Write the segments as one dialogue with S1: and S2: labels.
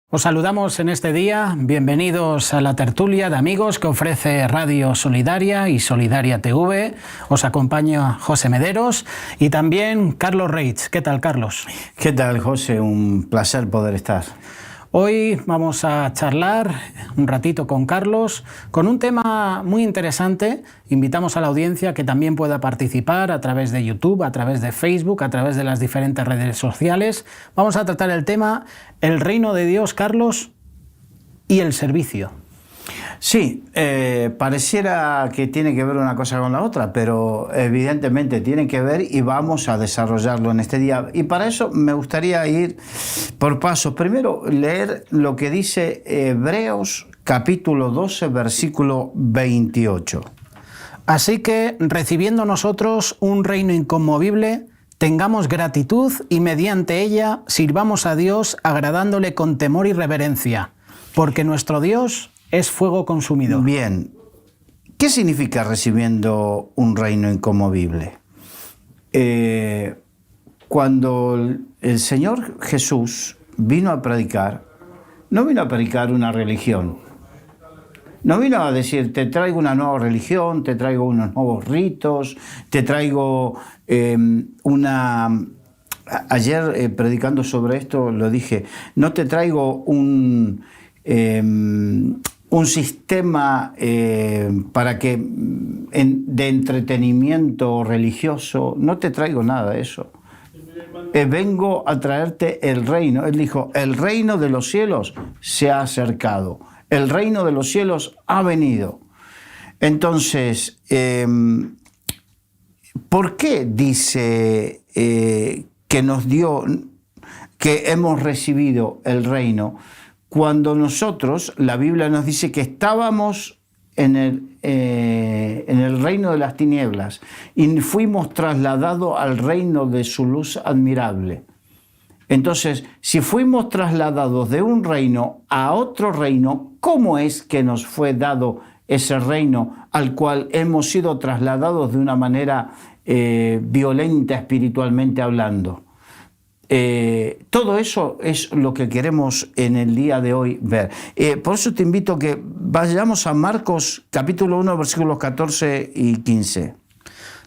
S1: Os saludamos en este día, bienvenidos a la tertulia de amigos que ofrece Radio Solidaria y Solidaria TV. Os acompaña José Mederos y también Carlos Reitz. ¿Qué tal, Carlos?
S2: ¿Qué tal, José? Un placer poder estar.
S1: Hoy vamos a charlar un ratito con Carlos con un tema muy interesante. Invitamos a la audiencia que también pueda participar a través de YouTube, a través de Facebook, a través de las diferentes redes sociales. Vamos a tratar el tema el reino de Dios, Carlos, y el servicio.
S2: Sí, pareciera que tiene que ver una cosa con la otra, pero evidentemente tiene que ver y vamos a desarrollarlo en este día. Y para eso me gustaría ir por pasos. Primero, leer lo que dice Hebreos capítulo 12, versículo 28.
S1: Así que, recibiendo nosotros un reino inconmovible, tengamos gratitud y mediante ella sirvamos a Dios agradándole con temor y reverencia, porque nuestro Dios es fuego consumido.
S2: Bien, ¿qué significa recibiendo un reino inconmovible? Cuando el Señor Jesús vino a predicar, no vino a predicar una religión. No vino a decir, te traigo una nueva religión, te traigo unos nuevos ritos, te traigo Ayer predicando sobre esto lo dije, no te traigo un sistema para que de entretenimiento religioso, no te traigo nada de eso. Vengo a traerte el reino. Él dijo, el reino de los cielos se ha acercado. El reino de los cielos ha venido. Entonces, ¿por qué dice que nos dio, que hemos recibido el reino? Cuando nosotros, la Biblia nos dice que estábamos en el reino de las tinieblas y fuimos trasladados al reino de su luz admirable. Entonces, si fuimos trasladados de un reino a otro reino, ¿cómo es que nos fue dado ese reino al cual hemos sido trasladados de una manera violenta espiritualmente hablando? Todo eso es lo que queremos en el día de hoy ver. Por eso te invito a que vayamos a Marcos capítulo 1, versículos 14 y 15.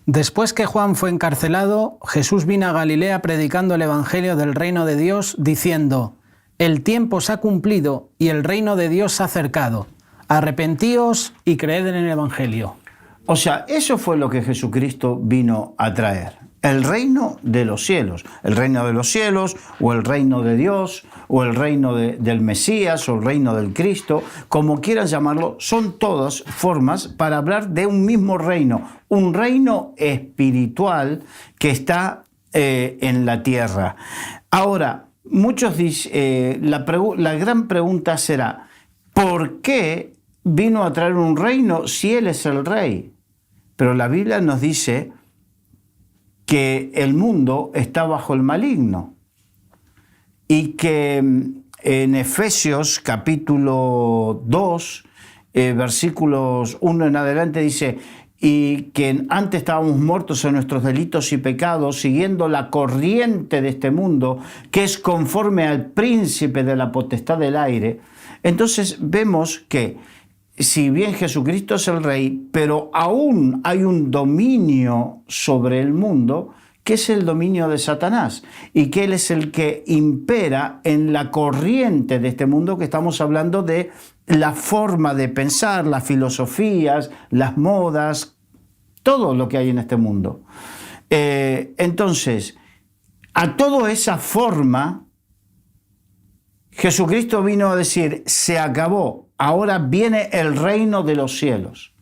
S1: Después que Juan fue encarcelado, Jesús vino a Galilea predicando el evangelio del reino de Dios, diciendo: el tiempo se ha cumplido y el reino de Dios se ha acercado. Arrepentíos y creed en el evangelio.
S2: O sea, eso fue lo que Jesucristo vino a traer. El reino de los cielos, el reino de los cielos, o el reino de Dios, o el reino del Mesías, o el reino del Cristo, como quieran llamarlo, son todas formas para hablar de un mismo reino, un reino espiritual que está en la tierra. Ahora, muchos dicen, la gran pregunta será, ¿por qué vino a traer un reino si Él es el Rey? Pero la Biblia nos dice que el mundo está bajo el maligno y que en Efesios capítulo 2, versículos 1 en adelante dice, y que antes estábamos muertos en nuestros delitos y pecados, siguiendo la corriente de este mundo, que es conforme al príncipe de la potestad del aire. Entonces vemos que si bien Jesucristo es el Rey, pero aún hay un dominio sobre el mundo, que es el dominio de Satanás, y que él es el que impera en la corriente de este mundo, que estamos hablando de la forma de pensar, las filosofías, las modas, todo lo que hay en este mundo. Entonces, a toda esa forma, Jesucristo vino a decir, se acabó. Ahora viene el reino de los cielos.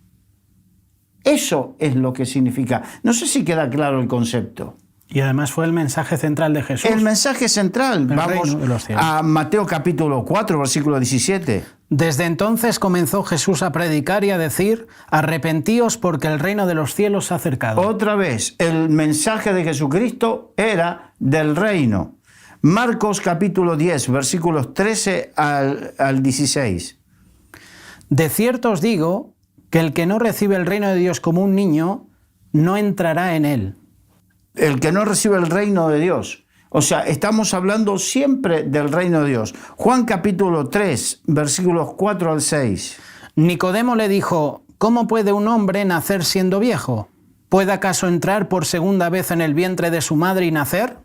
S2: Eso es lo que significa. No sé si queda claro el concepto.
S1: Y además fue el mensaje central de Jesús.
S2: El mensaje central. Vamos a Mateo capítulo 4, versículo 17.
S1: Desde entonces comenzó Jesús a predicar y a decir, arrepentíos porque el reino de los cielos se ha acercado.
S2: Otra vez, el mensaje de Jesucristo era del reino. Marcos capítulo 10, versículos 13 al 16.
S1: De cierto os digo que el que no recibe el reino de Dios como un niño, no entrará en él.
S2: El que no recibe el reino de Dios O sea, estamos hablando siempre del reino de Dios. Juan capítulo 3, versículos 4 al 6.
S1: Nicodemo le dijo: ¿cómo puede un hombre nacer siendo viejo? ¿Puede acaso entrar por segunda vez en el vientre de su madre y nacer?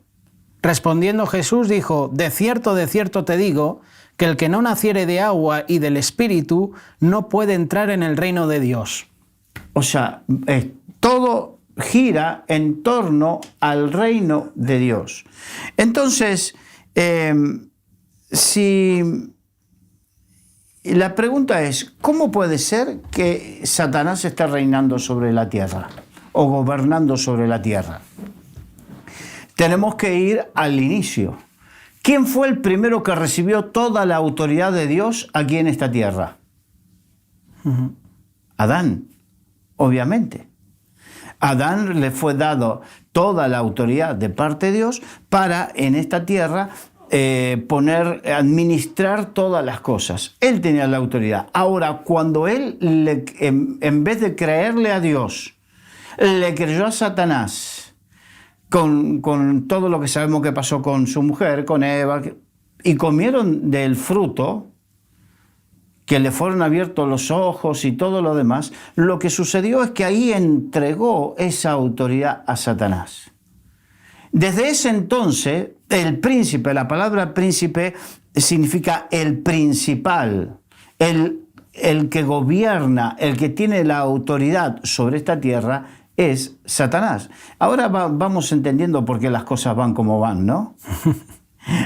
S1: Respondiendo Jesús dijo: de cierto te digo, que el que no naciere de agua y del Espíritu no puede entrar en el reino de Dios.
S2: O sea, todo gira en torno al reino de Dios. Entonces, si la pregunta es, ¿cómo puede ser que Satanás esté reinando sobre la tierra o gobernando sobre la tierra? Tenemos que ir al inicio. ¿Quién fue el primero que recibió toda la autoridad de Dios aquí en esta tierra? Adán, obviamente. Adán le fue dado toda la autoridad de parte de Dios para en esta tierra administrar todas las cosas. Él tenía la autoridad. Ahora, cuando él, en vez de creerle a Dios, le creyó a Satanás, con todo lo que sabemos que pasó con su mujer, con Eva, y comieron del fruto, que le fueron abiertos los ojos y todo lo demás, lo que sucedió es que ahí entregó esa autoridad a Satanás. Desde ese entonces, el príncipe, la palabra príncipe significa el principal, el que gobierna, el que tiene la autoridad sobre esta tierra, es Satanás. Ahora vamos entendiendo por qué las cosas van como van, ¿no?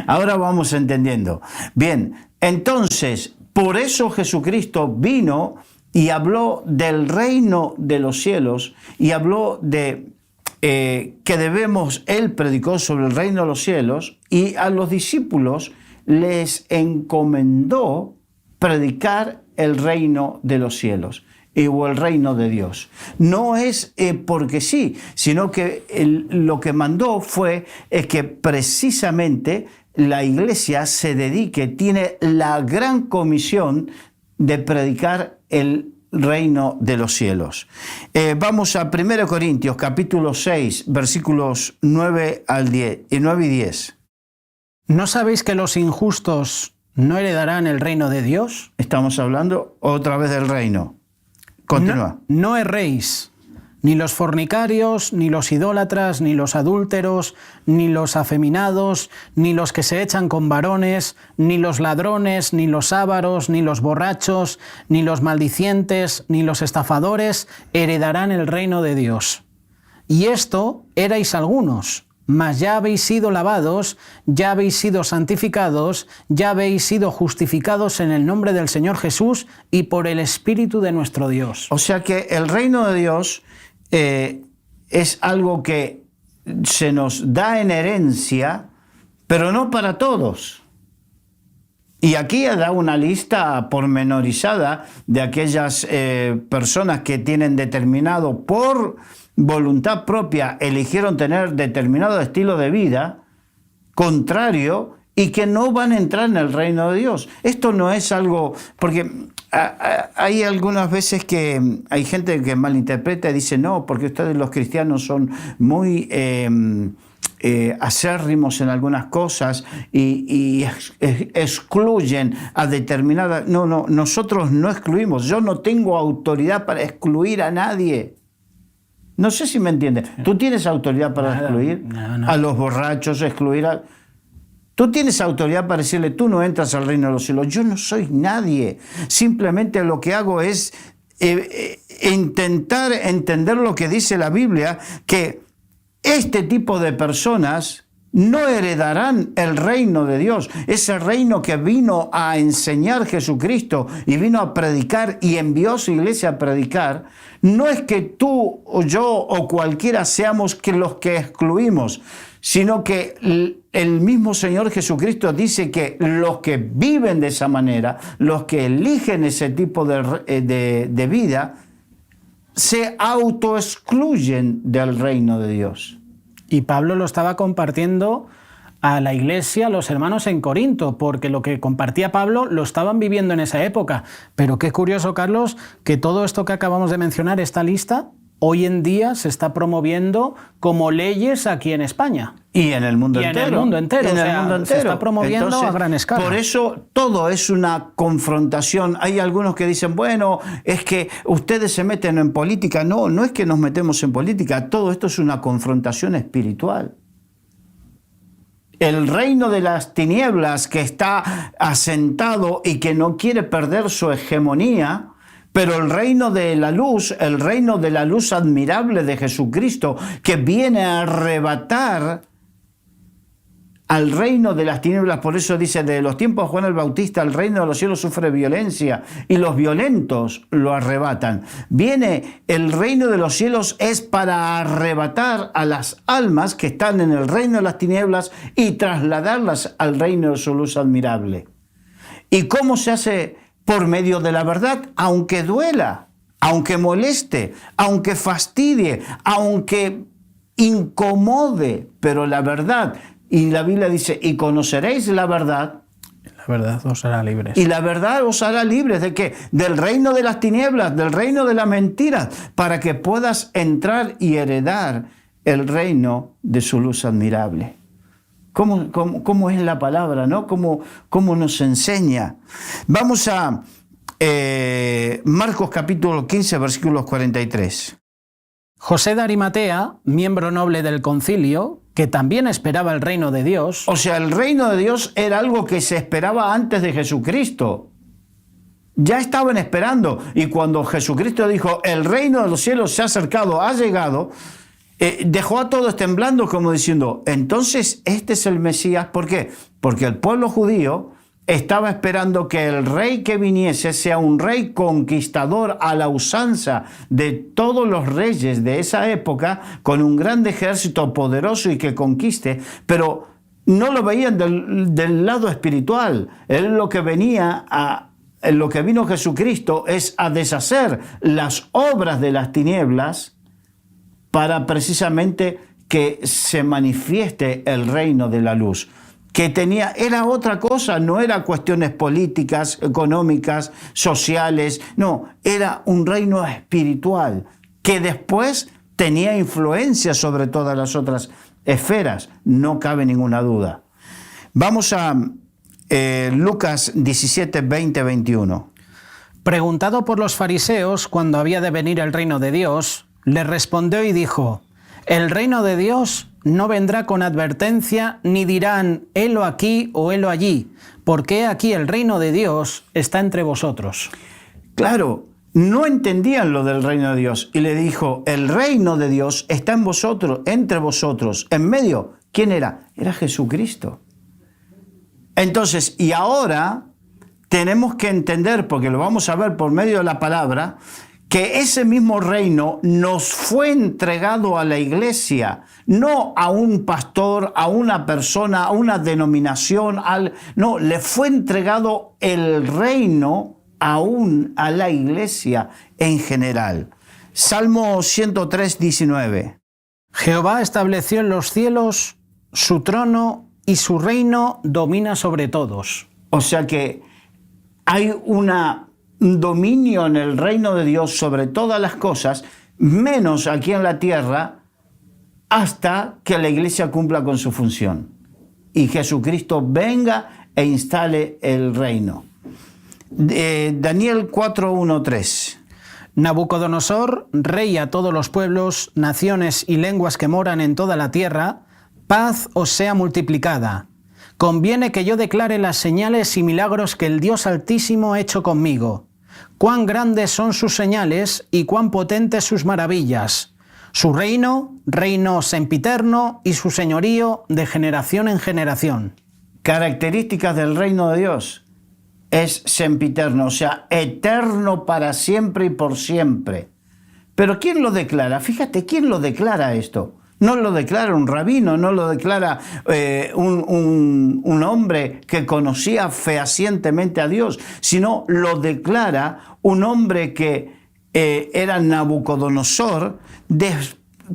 S2: Ahora vamos entendiendo. Bien, entonces, por eso Jesucristo vino y habló del reino de los cielos y habló de que debemos, él predicó sobre el reino de los cielos y a los discípulos les encomendó predicar el reino de los cielos o el reino de Dios. No es porque sí, sino que lo que mandó fue que precisamente la iglesia se dedique, tiene la gran comisión de predicar el reino de los cielos. Vamos a 1 Corintios capítulo 6, versículos 9 y 10.
S1: ¿No sabéis que los injustos no heredarán el reino de Dios?
S2: Estamos hablando otra vez del reino. Continúa.
S1: No erréis, ni los fornicarios, ni los idólatras, ni los adúlteros, ni los afeminados, ni los que se echan con varones, ni los ladrones, ni los ávaros, ni los borrachos, ni los maldicientes, ni los estafadores heredarán el reino de Dios. Y esto erais algunos, mas ya habéis sido lavados, ya habéis sido santificados, ya habéis sido justificados en el nombre del Señor Jesús y por el Espíritu de nuestro Dios.
S2: O sea que el reino de Dios es algo que se nos da en herencia, pero no para todos. Y aquí da una lista pormenorizada de aquellas personas que tienen determinado por voluntad propia, eligieron tener determinado estilo de vida contrario y que no van a entrar en el reino de Dios. Esto no es algo, porque hay algunas veces que hay gente que malinterpreta y dice, no, porque ustedes los cristianos son muy acérrimos en algunas cosas y excluyen a determinadas... No, nosotros no excluimos. Yo no tengo autoridad para excluir a nadie. No sé si me entiendes. ¿Tú tienes autoridad para excluir a los borrachos, excluir a... Tú tienes autoridad para decirle, tú no entras al reino de los cielos. Yo no soy nadie. Simplemente lo que hago es intentar entender lo que dice la Biblia, que este tipo de personas no heredarán el reino de Dios. Ese reino que vino a enseñar Jesucristo y vino a predicar y envió a su iglesia a predicar, no es que tú o yo o cualquiera seamos los que excluimos, sino que el mismo Señor Jesucristo dice que los que viven de esa manera, los que eligen ese tipo de vida, se autoexcluyen del reino de Dios.
S1: Y Pablo lo estaba compartiendo a la iglesia, a los hermanos en Corinto, porque lo que compartía Pablo lo estaban viviendo en esa época. Pero qué curioso, Carlos, que todo esto que acabamos de mencionar, esta lista, hoy en día se está promoviendo como leyes aquí en España.
S2: Y en el mundo entero.
S1: En el mundo entero. Se está promoviendo
S2: Entonces,
S1: a gran escala.
S2: Por eso todo es una confrontación. Hay algunos que dicen, bueno, es que ustedes se meten en política. No, no es que nos metemos en política. Todo esto es una confrontación espiritual. El reino de las tinieblas que está asentado y que no quiere perder su hegemonía, pero el reino de la luz admirable de Jesucristo, que viene a arrebatar al reino de las tinieblas. Por eso dice, de los tiempos de Juan el Bautista, el reino de los cielos sufre violencia y los violentos lo arrebatan. Viene el reino de los cielos, es para arrebatar a las almas que están en el reino de las tinieblas y trasladarlas al reino de su luz admirable. ¿Y cómo se hace? Por medio de la verdad, aunque duela, aunque moleste, aunque fastidie, aunque incomode, pero la verdad. Y la Biblia dice, y conoceréis la verdad.
S1: La verdad os hará libres.
S2: Y la verdad os hará libres. ¿De qué? Del reino de las tinieblas, del reino de la mentira, para que puedas entrar y heredar el reino de su luz admirable. ¿Cómo es la palabra, ¿no? ¿Cómo nos enseña? Vamos a Marcos capítulo 15, versículos 43.
S1: José de Arimatea, miembro noble del concilio, que también esperaba el reino de Dios.
S2: O sea, el reino de Dios era algo que se esperaba antes de Jesucristo. Ya estaban esperando. Y cuando Jesucristo dijo, el reino de los cielos se ha acercado, ha llegado, dejó a todos temblando como diciendo, entonces este es el Mesías. ¿Por qué? Porque el pueblo judío estaba esperando que el rey que viniese sea un rey conquistador a la usanza de todos los reyes de esa época, con un gran ejército poderoso y que conquiste, pero no lo veían del lado espiritual. Lo que vino Jesucristo es a deshacer las obras de las tinieblas para precisamente que se manifieste el reino de la luz. Que era otra cosa, no era cuestiones políticas, económicas, sociales, no, era un reino espiritual que después tenía influencia sobre todas las otras esferas, no cabe ninguna duda. Vamos a Lucas 17, 20, 21.
S1: Preguntado por los fariseos cuándo había de venir el reino de Dios, le respondió y dijo, el reino de Dios no vendrá con advertencia, ni dirán, helo aquí o helo allí, porque aquí el reino de Dios está entre vosotros.
S2: Claro, no entendían lo del reino de Dios. Y le dijo, el reino de Dios está en vosotros, entre vosotros. En medio, ¿quién era? Era Jesucristo. Entonces, y ahora tenemos que entender, porque lo vamos a ver por medio de la palabra, que ese mismo reino nos fue entregado a la iglesia, no a un pastor, a una persona, a una denominación, no, le fue entregado el reino a la iglesia en general. Salmo 103, 19.
S1: Jehová estableció en los cielos su trono y su reino domina sobre todos.
S2: O sea que hay un dominio en el reino de Dios sobre todas las cosas, menos aquí en la tierra, hasta que la iglesia cumpla con su función y Jesucristo venga e instale el reino. Daniel 4, 1, 3.
S1: Nabucodonosor, rey a todos los pueblos, naciones y lenguas que moran en toda la tierra, paz os sea multiplicada. Conviene que yo declare las señales y milagros que el Dios Altísimo ha hecho conmigo. Cuán grandes son sus señales y cuán potentes sus maravillas. Su reino sempiterno y su señorío de generación en generación.
S2: Características del reino de Dios. Es sempiterno, o sea, eterno para siempre y por siempre. Pero ¿quién lo declara? Fíjate, ¿quién lo declara esto? No lo declara un rabino, no lo declara un hombre que conocía fehacientemente a Dios, sino lo declara un hombre que era Nabucodonosor,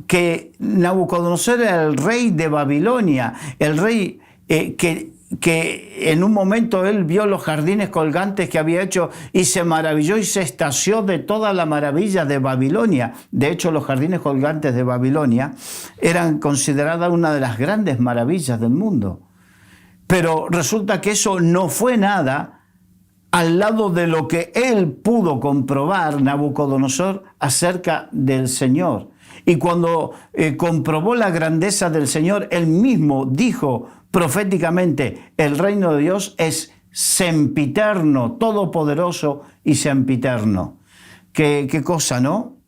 S2: que Nabucodonosor era el rey de Babilonia, el rey que que en un momento él vio los jardines colgantes que había hecho y se maravilló y se extasió de toda la maravilla de Babilonia. De hecho, los jardines colgantes de Babilonia eran consideradas una de las grandes maravillas del mundo. Pero resulta que eso no fue nada al lado de lo que él pudo comprobar, Nabucodonosor, acerca del Señor. Y cuando comprobó la grandeza del Señor, él mismo dijo proféticamente: el reino de Dios es sempiterno, todopoderoso y sempiterno. ¿Qué cosa, no?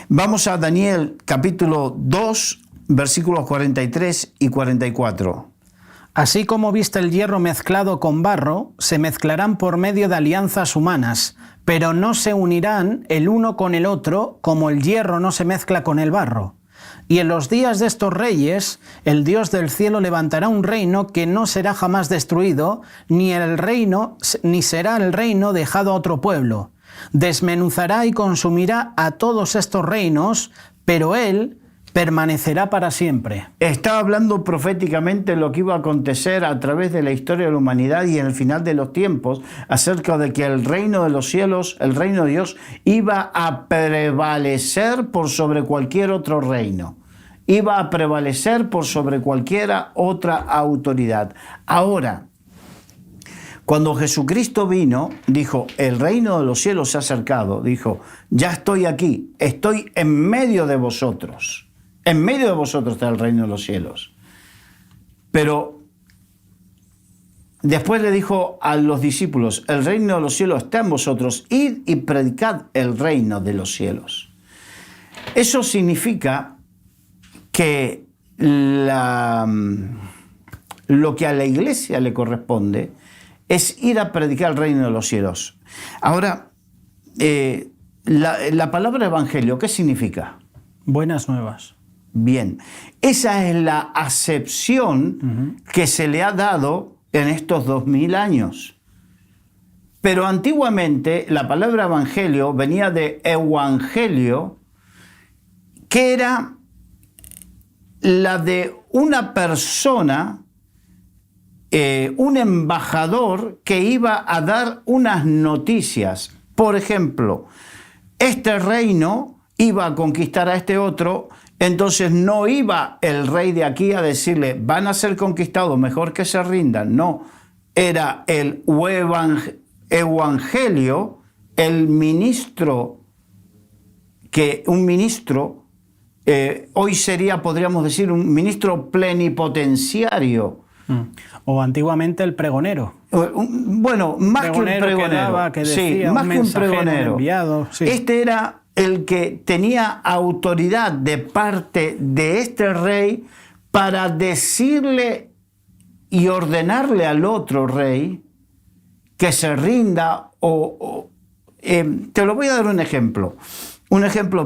S2: Vamos a Daniel capítulo 2, versículos 43 y 44.
S1: Así como viste el hierro mezclado con barro, se mezclarán por medio de alianzas humanas, pero no se unirán el uno con el otro, como el hierro no se mezcla con el barro. Y en los días de estos reyes, el Dios del cielo levantará un reino que no será jamás destruido, ni será el reino dejado a otro pueblo. Desmenuzará y consumirá a todos estos reinos, pero él permanecerá para siempre.
S2: Está hablando proféticamente lo que iba a acontecer a través de la historia de la humanidad y en el final de los tiempos, acerca de que el reino de los cielos, el reino de Dios, iba a prevalecer por sobre cualquier otro reino. Iba a prevalecer por sobre cualquier otra autoridad. Ahora, cuando Jesucristo vino, dijo: el reino de los cielos se ha acercado. Dijo: ya estoy aquí, estoy en medio de vosotros. En medio de vosotros está el reino de los cielos. Pero después le dijo a los discípulos: el reino de los cielos está en vosotros, id y predicad el reino de los cielos. Eso significa que lo que a la iglesia le corresponde es ir a predicar el reino de los cielos. Ahora, la palabra evangelio, ¿qué significa?
S1: Buenas nuevas.
S2: Bien, esa es la acepción que se le ha dado en estos 2000 años. Pero antiguamente la palabra evangelio venía de evangelio, que era la de una persona, un embajador que iba a dar unas noticias. Por ejemplo, este reino iba a conquistar a este otro. Entonces no iba el rey de aquí a decirle: van a ser conquistados, mejor que se rindan. No, era el evangelio, el ministro, un ministro, hoy sería, podríamos decir, un ministro plenipotenciario.
S1: O antiguamente el pregonero.
S2: Bueno, más que un pregonero.
S1: Que decía,
S2: sí, más que un pregonero.
S1: Enviado, sí.
S2: Este era el que tenía autoridad de parte de este rey para decirle y ordenarle al otro rey que se rinda te lo voy a dar un ejemplo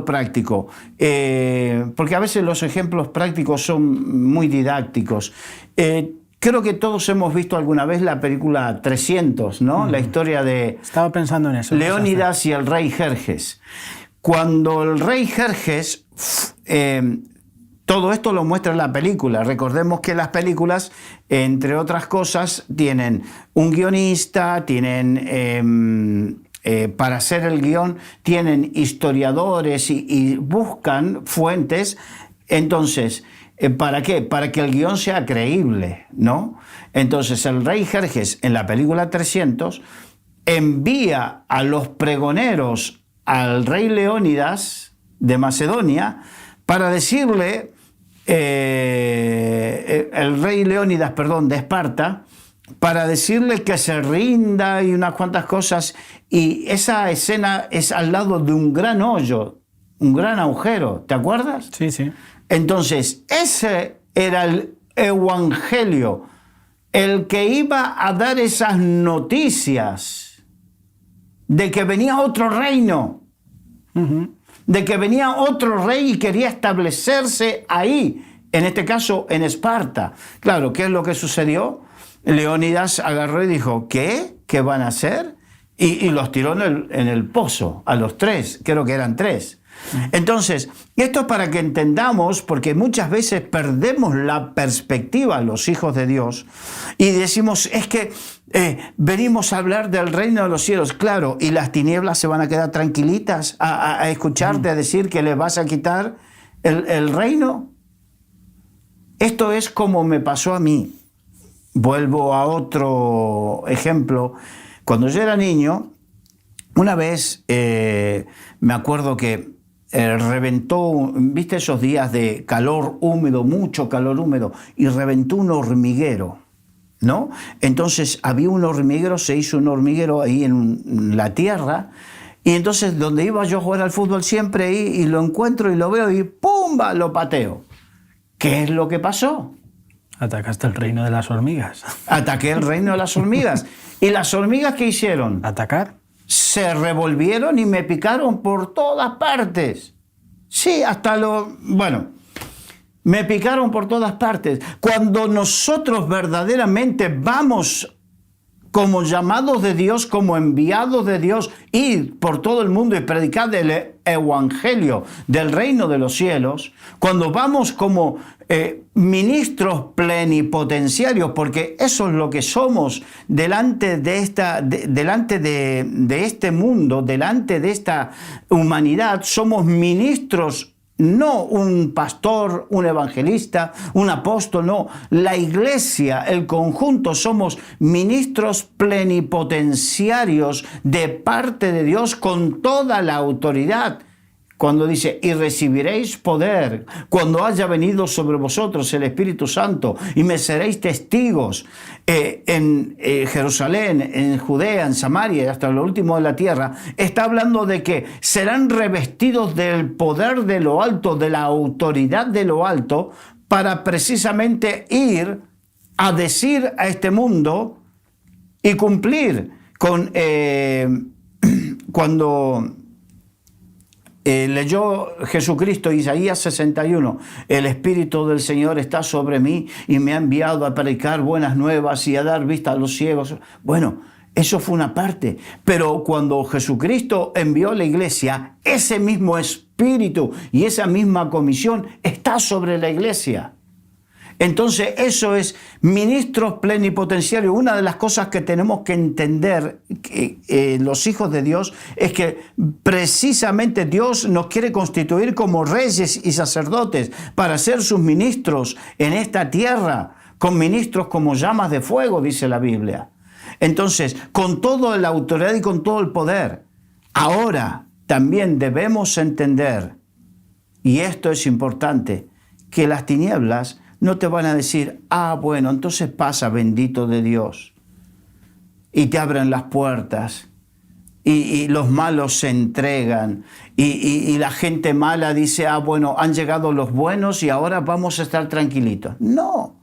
S2: práctico, porque a veces los ejemplos prácticos son muy didácticos. Creo que todos hemos visto alguna vez la película 300, ¿no? La historia de
S1: Estaba pensando en eso.
S2: Leónidas y el rey Jerjes. Cuando el rey Jerjes, todo esto lo muestra en la película. Recordemos que las películas, entre otras cosas, tienen un guionista, tienen, para hacer el guión, tienen historiadores y buscan fuentes. Entonces, ¿para qué? Para que el guión sea creíble, ¿no? Entonces, el rey Jerjes, en la película 300, envía a los pregoneros al rey Leónidas de Macedonia para decirle, el rey Leónidas, de Esparta, para decirle que se rinda y unas cuantas cosas. Y esa escena es al lado de un gran hoyo, un gran agujero, ¿te acuerdas?
S1: Sí, sí.
S2: Entonces, ese era el evangelio, el que iba a dar esas noticias de que venía otro reino, de que venía otro rey y quería establecerse ahí, en este caso en Esparta. Claro, ¿qué es lo que sucedió? Leónidas agarró y dijo: ¿qué? ¿Qué van a hacer? Y los tiró en el pozo, a los tres, creo que eran tres. Entonces, esto es para que entendamos, porque muchas veces perdemos la perspectiva los hijos de Dios y decimos, es que venimos a hablar del reino de los cielos, claro, y las tinieblas se van a quedar tranquilitas a escucharte, a decir que les vas a quitar el reino. Esto es como me pasó a mí. Vuelvo a otro ejemplo. Cuando yo era niño, una vez me acuerdo que reventó, ¿viste esos días de calor húmedo, mucho calor húmedo? Y reventó un hormiguero, ¿no? Entonces había un hormiguero, se hizo un hormiguero ahí en la tierra, y entonces donde iba yo a jugar al fútbol siempre ahí, y lo encuentro y lo veo y ¡pumba! Lo pateo. ¿Qué es lo que pasó?
S1: Atacaste el reino de las hormigas.
S2: Ataqué el reino de las hormigas. ¿Y las hormigas qué hicieron?
S1: ¿Atacar?
S2: Se revolvieron y me picaron por todas partes. Sí, bueno, me picaron por todas partes. Cuando nosotros verdaderamente vamos como llamados de Dios, como enviados de Dios, ir por todo el mundo y predicar el evangelio del reino de los cielos, cuando vamos como ministros plenipotenciarios, porque eso es lo que somos delante de este mundo, delante de esta humanidad, somos ministros. No un pastor, un evangelista, un apóstol, no. La iglesia, el conjunto, somos ministros plenipotenciarios de parte de Dios con toda la autoridad. Cuando dice, y recibiréis poder cuando haya venido sobre vosotros el Espíritu Santo y me seréis testigos en Jerusalén, en Judea, en Samaria y hasta lo último de la tierra, está hablando de que serán revestidos del poder de lo alto, de la autoridad de lo alto, para precisamente ir a decir a este mundo y cumplir con cuando leyó Jesucristo Isaías 61, el Espíritu del Señor está sobre mí y me ha enviado a predicar buenas nuevas y a dar vista a los ciegos. Bueno, eso fue una parte, pero cuando Jesucristo envió a la iglesia, ese mismo Espíritu y esa misma comisión está sobre la iglesia. Entonces eso es ministros plenipotenciarios. Una de las cosas que tenemos que entender los hijos de Dios es que precisamente Dios nos quiere constituir como reyes y sacerdotes para ser sus ministros en esta tierra, con ministros como llamas de fuego, dice la Biblia. Entonces, con toda la autoridad y con todo el poder. Ahora también debemos entender, y esto es importante, que las tinieblas no te van a decir, bueno, entonces pasa, bendito de Dios. Y te abren las puertas. Y los malos se entregan. Y la gente mala dice, bueno, han llegado los buenos y ahora vamos a estar tranquilitos. No.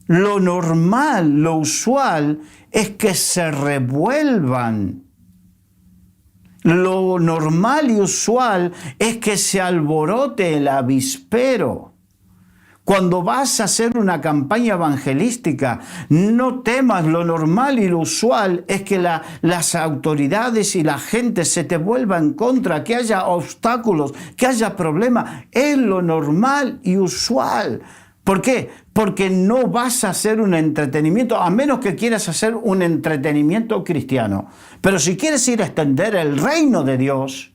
S2: Lo normal, lo usual, es que se revuelvan. Lo normal y usual es que se alborote el avispero. Cuando vas a hacer una campaña evangelística, no temas, lo normal y lo usual es que las autoridades y la gente se te vuelva en contra, que haya obstáculos, que haya problemas. Es lo normal y usual. ¿Por qué? Porque no vas a hacer un entretenimiento, a menos que quieras hacer un entretenimiento cristiano. Pero si quieres ir a extender el reino de Dios,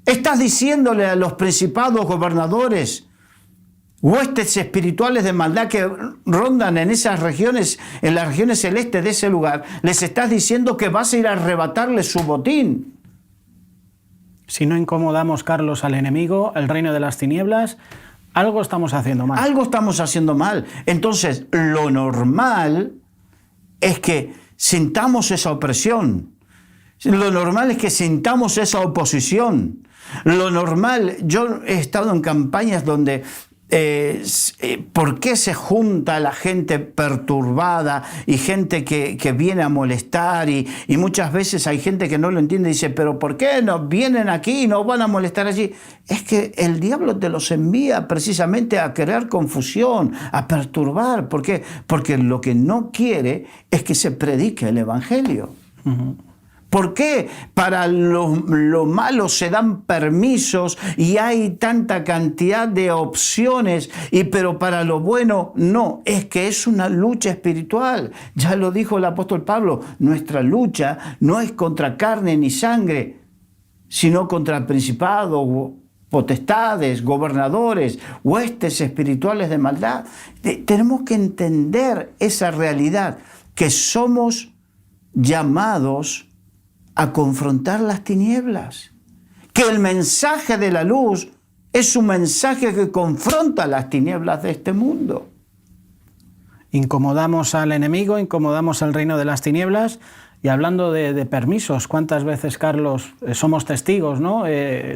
S2: estás diciéndole a los principados, gobernadores, huestes espirituales de maldad que rondan en esas regiones, en las regiones celestes de ese lugar, les estás diciendo que vas a ir a arrebatarle su botín.
S1: Si no incomodamos, Carlos, al enemigo, el reino de las tinieblas, algo estamos haciendo mal.
S2: Algo estamos haciendo mal. Entonces, lo normal es que sintamos esa opresión. Lo normal es que sintamos esa oposición. Lo normal, yo he estado en campañas donde ¿por qué se junta la gente perturbada y gente que viene a molestar? Y muchas veces hay gente que no lo entiende y dice, pero ¿por qué no vienen aquí y no van a molestar allí? Es que el diablo te los envía precisamente a crear confusión, a perturbar. ¿Por qué? Porque lo que no quiere es que se predique el evangelio. ¿Por qué para lo malo se dan permisos y hay tanta cantidad de opciones, pero para lo bueno no? Es que es una lucha espiritual. Ya lo dijo el apóstol Pablo, nuestra lucha no es contra carne ni sangre, sino contra principados, potestades, gobernadores, huestes espirituales de maldad. Tenemos que entender esa realidad, que somos llamados a confrontar las tinieblas, que el mensaje de la luz es un mensaje que confronta las tinieblas de este mundo.
S1: Incomodamos al enemigo, incomodamos al reino de las tinieblas. Y hablando de permisos, ¿cuántas veces, Carlos, somos testigos, ¿no?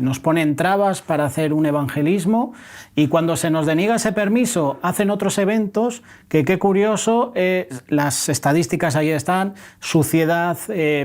S1: Nos ponen trabas para hacer un evangelismo y cuando se nos deniega ese permiso hacen otros eventos que, qué curioso, las estadísticas ahí están, suciedad,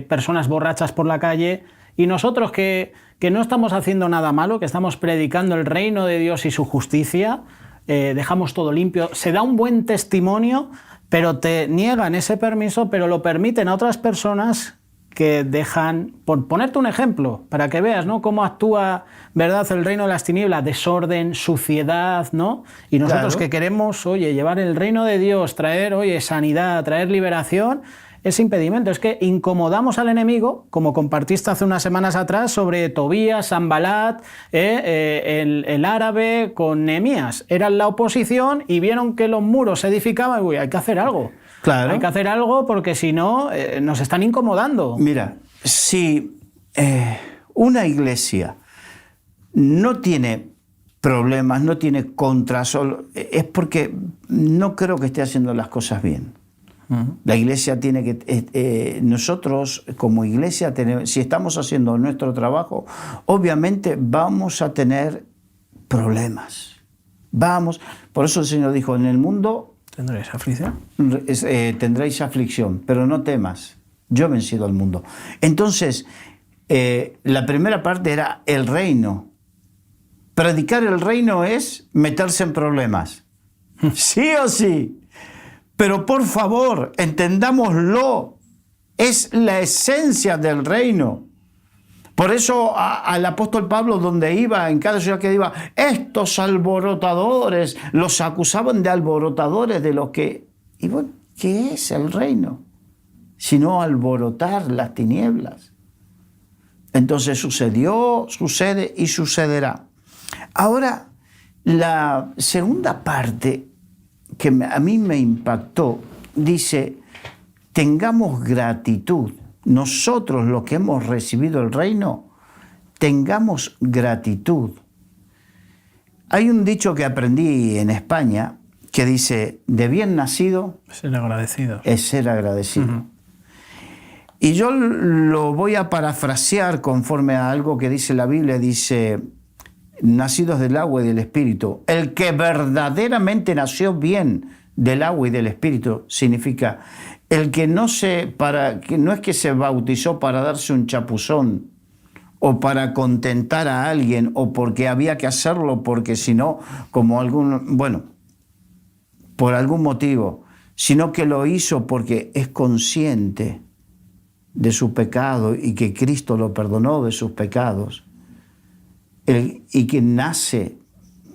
S1: personas borrachas por la calle, y nosotros que no estamos haciendo nada malo, que estamos predicando el reino de Dios y su justicia, dejamos todo limpio, se da un buen testimonio, pero te niegan ese permiso, pero lo permiten a otras personas que dejan, por ponerte un ejemplo, para que veas, ¿no?, cómo actúa, ¿verdad?, el reino de las tinieblas, desorden, suciedad, ¿no? Y nosotros, claro, que queremos, oye, llevar el reino de Dios, traer, oye, sanidad, traer liberación, ese impedimento. Es que incomodamos al enemigo, como compartiste hace unas semanas atrás sobre Tobías, Sanbalat, el árabe con Nehemías. Eran la oposición y vieron que los muros se edificaban. Uy, hay que hacer algo.
S2: Claro.
S1: Hay que hacer algo porque si no, nos están incomodando.
S2: Mira, si una iglesia no tiene problemas, no tiene contras, es porque no creo que esté haciendo las cosas bien. La iglesia tiene que... nosotros como iglesia, si estamos haciendo nuestro trabajo, obviamente vamos a tener problemas. Por eso el Señor dijo, en el mundo...
S1: ¿Tendréis aflicción?
S2: Tendréis aflicción, pero no temas. Yo he vencido al mundo. Entonces, la primera parte era el reino. Predicar el reino es meterse en problemas. Sí o sí. Pero por favor, entendámoslo, es la esencia del reino. Por eso al apóstol Pablo, donde iba, en cada ciudad que iba, estos alborotadores, los acusaban de alborotadores de los que... Y bueno, ¿qué es el reino? Sino alborotar las tinieblas. Entonces sucedió, sucede y sucederá. Ahora, la segunda parte que a mí me impactó, dice, tengamos gratitud. Nosotros, los que hemos recibido el reino, tengamos gratitud. Hay un dicho que aprendí en España que dice, de bien nacido
S1: ser agradecido.
S2: Es ser agradecido. Y yo lo voy a parafrasear conforme a algo que dice la Biblia, dice... nacidos del agua y del Espíritu. El que verdaderamente nació bien del agua y del Espíritu significa el que no es que se bautizó para darse un chapuzón o para contentar a alguien o porque había que hacerlo porque si no, por algún motivo, sino que lo hizo porque es consciente de su pecado y que Cristo lo perdonó de sus pecados. Y que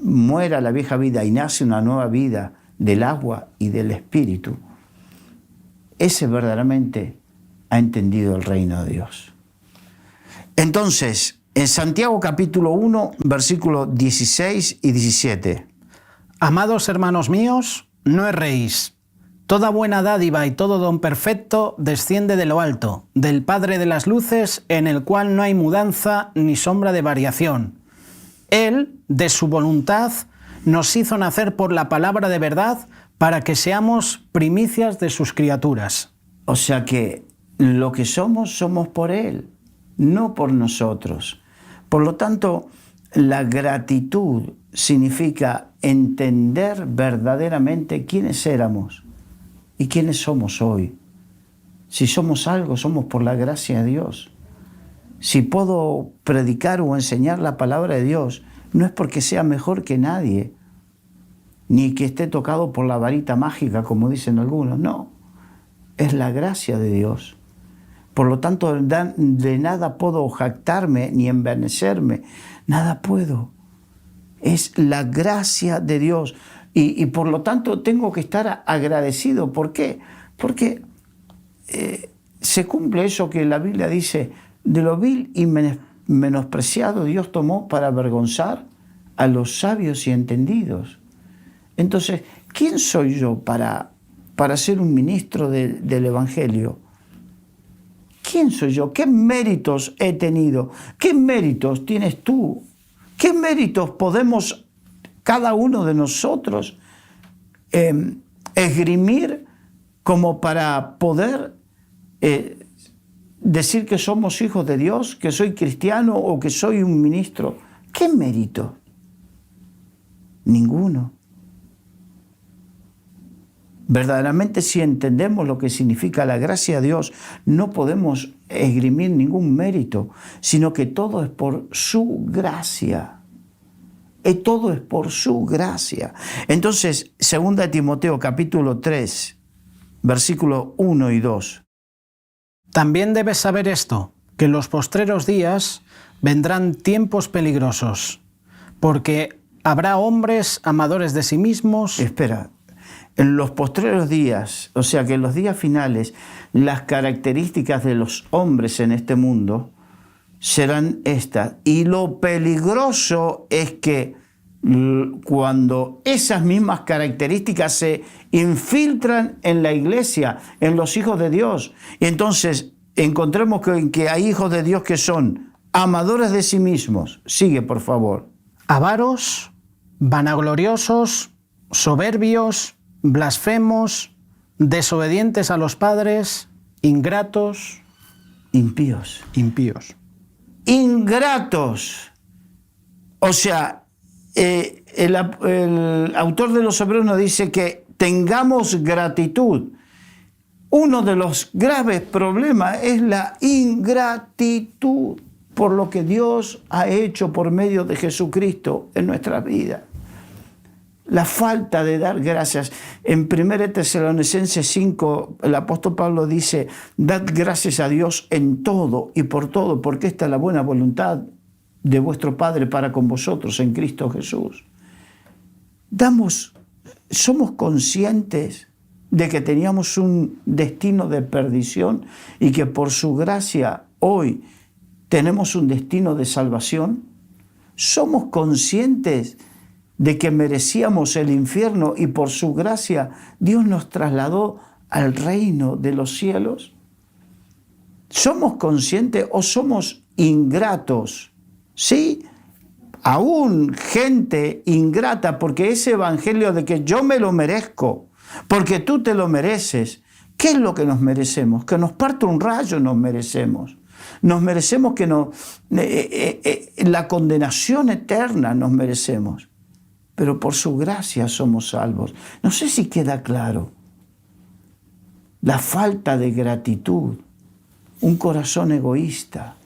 S2: muera la vieja vida y nace una nueva vida del agua y del Espíritu, ese verdaderamente ha entendido el reino de Dios. Entonces, en Santiago capítulo 1, versículos 16 y 17.
S1: Amados hermanos míos, no erréis. Toda buena dádiva y todo don perfecto desciende de lo alto, del Padre de las luces, en el cual no hay mudanza ni sombra de variación. Él, de su voluntad, nos hizo nacer por la palabra de verdad para que seamos primicias de sus criaturas.
S2: O sea que lo que somos por Él, no por nosotros. Por lo tanto, la gratitud significa entender verdaderamente quiénes éramos y quiénes somos hoy. Si somos algo, somos por la gracia de Dios. Si puedo predicar o enseñar la palabra de Dios, no es porque sea mejor que nadie, ni que esté tocado por la varita mágica, como dicen algunos, no. Es la gracia de Dios. Por lo tanto, de nada puedo jactarme ni envanecerme. Nada puedo. Es la gracia de Dios. Y por lo tanto tengo que estar agradecido. ¿Por qué? Porque se cumple eso que la Biblia dice: de lo vil y menospreciado Dios tomó para avergonzar a los sabios y entendidos. Entonces, ¿quién soy yo para ser un ministro del Evangelio? ¿Quién soy yo? ¿Qué méritos he tenido? ¿Qué méritos tienes tú? ¿Qué méritos podemos cada uno de nosotros esgrimir como para poder decir que somos hijos de Dios, que soy cristiano o que soy un ministro? ¿Qué mérito? Ninguno. Verdaderamente, si entendemos lo que significa la gracia de Dios, no podemos esgrimir ningún mérito, sino que todo es por su gracia. Todo es por su gracia. Entonces, 2 Timoteo capítulo 3, versículos 1 y 2.
S1: También debes saber esto, que en los postreros días vendrán tiempos peligrosos, porque habrá hombres amadores de sí mismos.
S2: Espera. En los postreros días, o sea que en los días finales, las características de los hombres en este mundo serán estas. Y lo peligroso es que cuando esas mismas características se infiltran en la iglesia, en los hijos de Dios, entonces encontremos que hay hijos de Dios que son amadores de sí mismos. Sigue, por favor.
S1: Avaros, vanagloriosos, soberbios, blasfemos, desobedientes a los padres, ingratos,
S2: impíos. Ingratos. O sea, el autor de los Hebreos nos dice que tengamos gratitud. Uno de los graves problemas es la ingratitud por lo que Dios ha hecho por medio de Jesucristo en nuestras vidas. La falta de dar gracias. En 1 Tesalonicenses 5, el apóstol Pablo dice: dad gracias a Dios en todo y por todo, porque esta es la buena voluntad de vuestro Padre para con vosotros en Cristo Jesús. Somos conscientes de que teníamos un destino de perdición y que por su gracia hoy tenemos un destino de salvación. Somos conscientes de que merecíamos el infierno y por su gracia Dios nos trasladó al reino de los cielos. ¿Somos conscientes o somos ingratos? Sí, aún gente ingrata, porque ese evangelio de que yo me lo merezco, porque tú te lo mereces. ¿Qué es lo que nos merecemos? Que nos parta un rayo nos merecemos. Nos merecemos que la condenación eterna nos merecemos. Pero por su gracia somos salvos. No sé si queda claro. La falta de gratitud, un corazón egoísta.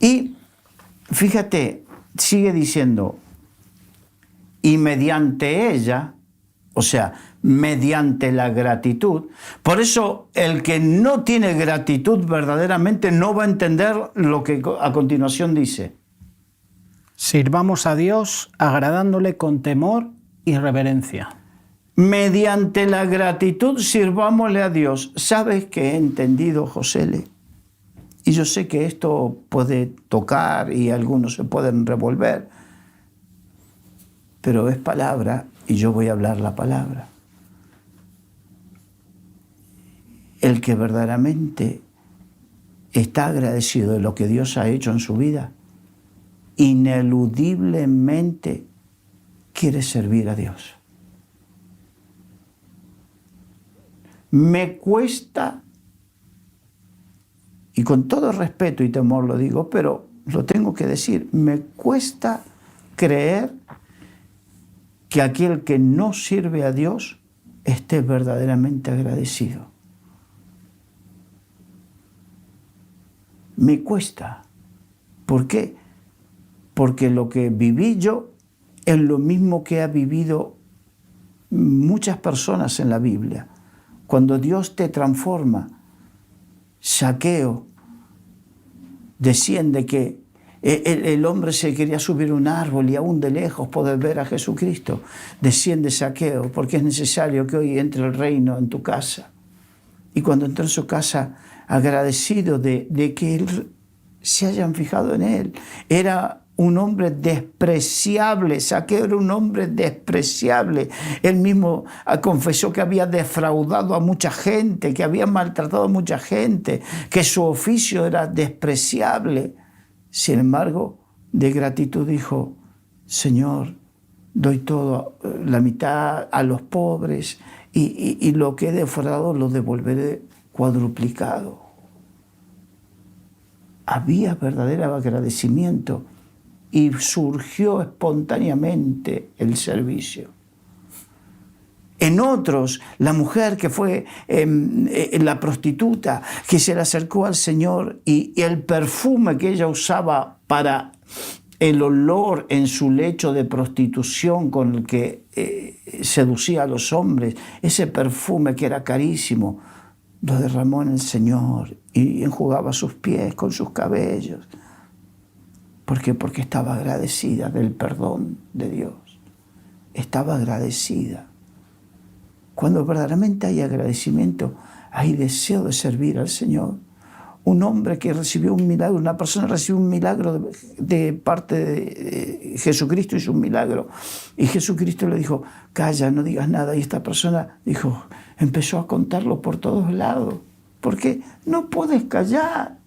S2: Y fíjate, sigue diciendo, y mediante ella, o sea, mediante la gratitud. Por eso el que no tiene gratitud verdaderamente no va a entender lo que a continuación dice.
S1: Sirvamos a Dios agradándole con temor y reverencia.
S2: Mediante la gratitud sirvámosle a Dios. ¿Sabes qué he entendido, José? Y yo sé que esto puede tocar y algunos se pueden revolver, pero es palabra y yo voy a hablar la palabra. El que verdaderamente está agradecido de lo que Dios ha hecho en su vida, ineludiblemente quiere servir a Dios. Me cuesta, y con todo respeto y temor lo digo, pero lo tengo que decir, me cuesta creer que aquel que no sirve a Dios esté verdaderamente agradecido. Me cuesta. ¿Por qué? Porque lo que viví yo es lo mismo que ha vivido muchas personas en la Biblia. Cuando Dios te transforma, Zaqueo desciende, que el hombre se quería subir a un árbol y aún de lejos poder ver a Jesucristo. Desciende Zaqueo, porque es necesario que hoy entre el reino en tu casa. Y cuando entró en su casa, agradecido de que se hayan fijado en él. Era un hombre despreciable. Zaqueo era un hombre despreciable. Él mismo confesó que había defraudado a mucha gente, que había maltratado a mucha gente, que su oficio era despreciable. Sin embargo, de gratitud dijo: Señor, doy todo, la mitad a los pobres, y lo que he defraudado lo devolveré cuadruplicado. Había verdadero agradecimiento y surgió espontáneamente el servicio. En otros, la mujer que fue la prostituta, que se le acercó al Señor, y el perfume que ella usaba para el olor en su lecho de prostitución con el que seducía a los hombres, ese perfume que era carísimo, lo derramó en el Señor y enjugaba sus pies con sus cabellos. ¿Por qué? Porque estaba agradecida del perdón de Dios. Estaba agradecida. Cuando verdaderamente hay agradecimiento, hay deseo de servir al Señor. Un hombre que recibió un milagro, una persona recibió un milagro de parte de Jesucristo, hizo un milagro. Y Jesucristo le dijo: calla, no digas nada. Y esta persona empezó a contarlo por todos lados. Porque no puedes callar.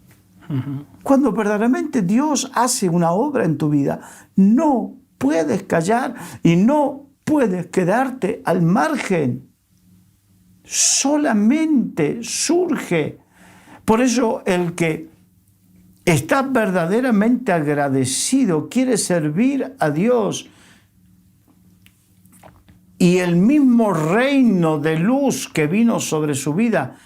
S2: Cuando verdaderamente Dios hace una obra en tu vida, no puedes callar y no puedes quedarte al margen. Solamente surge. Por eso el que está verdaderamente agradecido quiere servir a Dios, y el mismo reino de luz que vino sobre su vida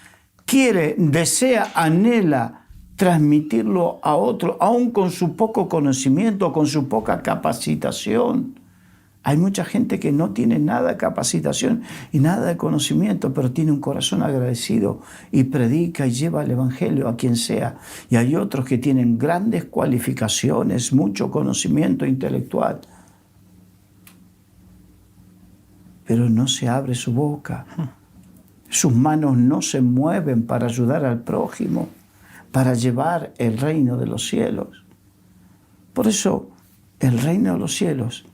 S2: desea, anhela transmitirlo a otro, aun con su poco conocimiento, con su poca capacitación. Hay mucha gente que no tiene nada de capacitación y nada de conocimiento, pero tiene un corazón agradecido y predica y lleva el evangelio a quien sea. Y hay otros que tienen grandes cualificaciones, mucho conocimiento intelectual, pero no se abre su boca. Sus manos no se mueven para ayudar al prójimo, para llevar el reino de los cielos. Por eso, el reino de los cielos,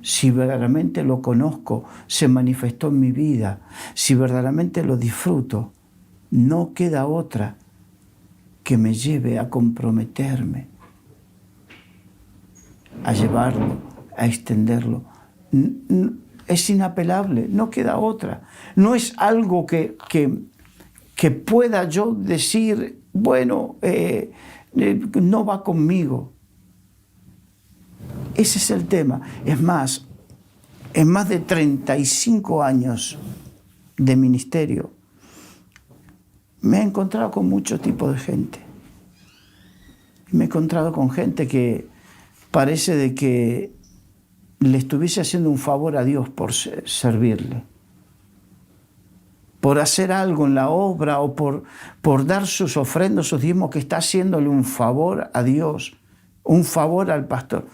S2: si verdaderamente lo conozco, se manifestó en mi vida, si verdaderamente lo disfruto, no queda otra que me lleve a comprometerme, a llevarlo, a extenderlo. Es inapelable, no queda otra. No es algo que pueda yo decir, bueno, no va conmigo. Ese es el tema. Es más, en más de 35 años de ministerio, me he encontrado con muchos tipos de gente. Me he encontrado con gente que parece de que le estuviese haciendo un favor a Dios por servirle, por hacer algo en la obra o por dar sus ofrendas, sus diezmos, que está haciéndole un favor a Dios, un favor al pastor.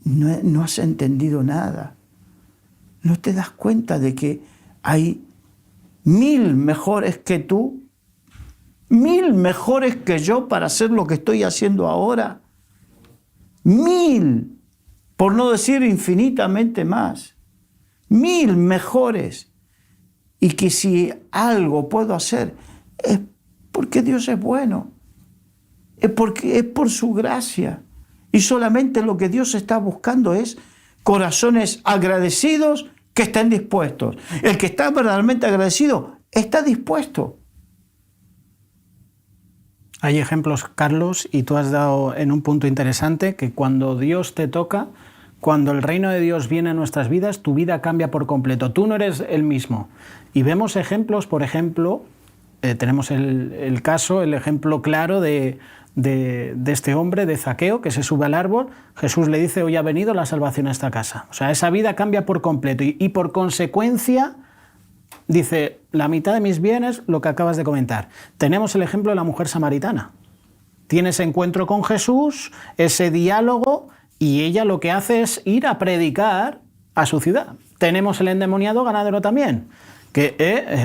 S2: No has entendido nada. No te das cuenta de que hay 1000 mejores que tú, 1000 mejores que yo para hacer lo que estoy haciendo ahora. 1000, por no decir infinitamente más. 1000 mejores. Y que si algo puedo hacer es porque Dios es bueno. Es por su gracia. Y solamente lo que Dios está buscando es corazones agradecidos que estén dispuestos. El que está verdaderamente agradecido está dispuesto.
S1: Hay ejemplos, Carlos, y tú has dado en un punto interesante, que cuando Dios te toca, cuando el reino de Dios viene a nuestras vidas, tu vida cambia por completo. Tú no eres el mismo. Y vemos ejemplos, por ejemplo, tenemos el ejemplo claro de este hombre, de Zaqueo, que se sube al árbol. Jesús le dice: hoy ha venido la salvación a esta casa. O sea, esa vida cambia por completo y por consecuencia dice, la mitad de mis bienes, lo que acabas de comentar. Tenemos el ejemplo de la mujer samaritana. Tiene ese encuentro con Jesús, ese diálogo, y ella lo que hace es ir a predicar a su ciudad. Tenemos el endemoniado ganadero también, que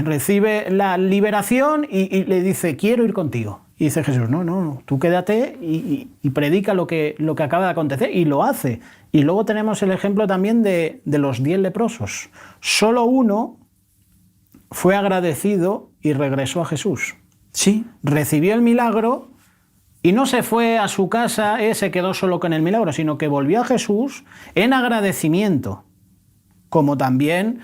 S1: recibe la liberación y le dice, quiero ir contigo. Y dice Jesús, no, tú quédate y predica lo que acaba de acontecer, y lo hace. Y luego tenemos el ejemplo también de los 10 leprosos. Solo uno fue agradecido y regresó a Jesús.
S2: Sí.
S1: Recibió el milagro y no se fue a su casa, se quedó solo con el milagro, sino que volvió a Jesús en agradecimiento. Como también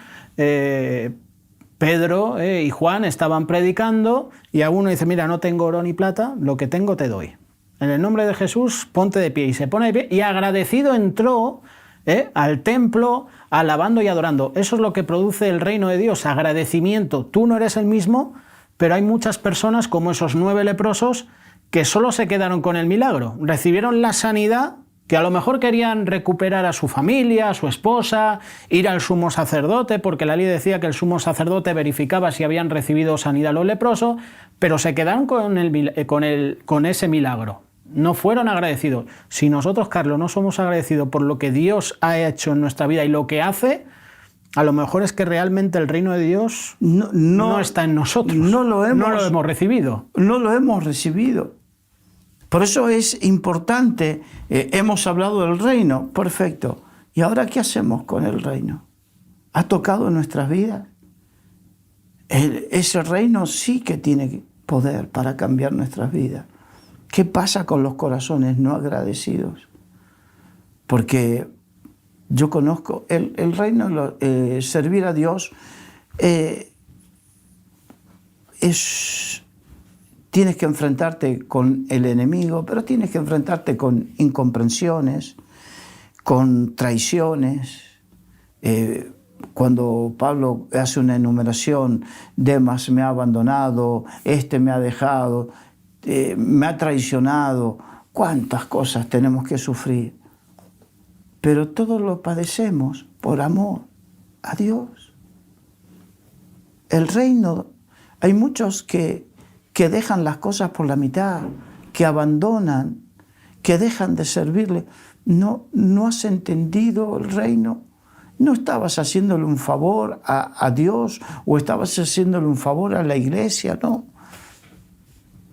S1: Pedro y Juan estaban predicando y a uno dice, mira, no tengo oro ni plata, lo que tengo te doy. En el nombre de Jesús, ponte de pie. Y se pone de pie y agradecido entró al templo, alabando y adorando. Eso es lo que produce el reino de Dios, agradecimiento. Tú no eres el mismo, pero hay muchas personas como esos 9 leprosos que solo se quedaron con el milagro. Recibieron la sanidad, que a lo mejor querían recuperar a su familia, a su esposa, ir al sumo sacerdote, porque la ley decía que el sumo sacerdote verificaba si habían recibido sanidad los leprosos, pero se quedaron con ese milagro. No fueron agradecidos. Si nosotros, Carlos, no somos agradecidos por lo que Dios ha hecho en nuestra vida y lo que hace, a lo mejor es que realmente el reino de Dios no está en nosotros. No lo hemos recibido.
S2: No lo hemos recibido. Por eso es importante, hemos hablado del reino, perfecto. ¿Y ahora qué hacemos con el reino? ¿Ha tocado en nuestras vidas? Ese reino sí que tiene poder para cambiar nuestras vidas. ¿Qué pasa con los corazones no agradecidos? Porque yo conozco el reino, servir a Dios tienes que enfrentarte con el enemigo, pero tienes que enfrentarte con incomprensiones, con traiciones. Cuando Pablo hace una enumeración, Demas me ha abandonado, me ha dejado, me ha traicionado, cuántas cosas tenemos que sufrir. Pero todo lo padecemos por amor a Dios. El reino, hay muchos que dejan las cosas por la mitad, que abandonan, que dejan de servirle. No has entendido el reino. No estabas haciéndole un favor a Dios o estabas haciéndole un favor a la iglesia, no.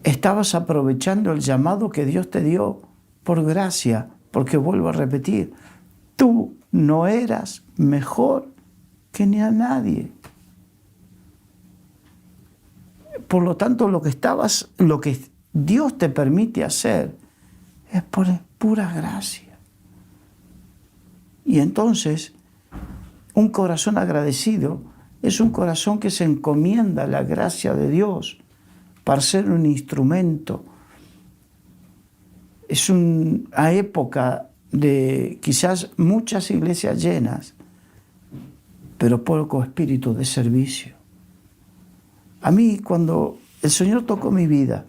S2: Estabas aprovechando el llamado que Dios te dio por gracia, porque vuelvo a repetir, tú no eras mejor que ni a nadie. Por lo tanto, lo que Dios te permite hacer es por pura gracia. Y entonces, un corazón agradecido es un corazón que se encomienda a la gracia de Dios para ser un instrumento. Es una época de quizás muchas iglesias llenas, pero poco espíritu de servicio. A mí, cuando el Señor tocó mi vida,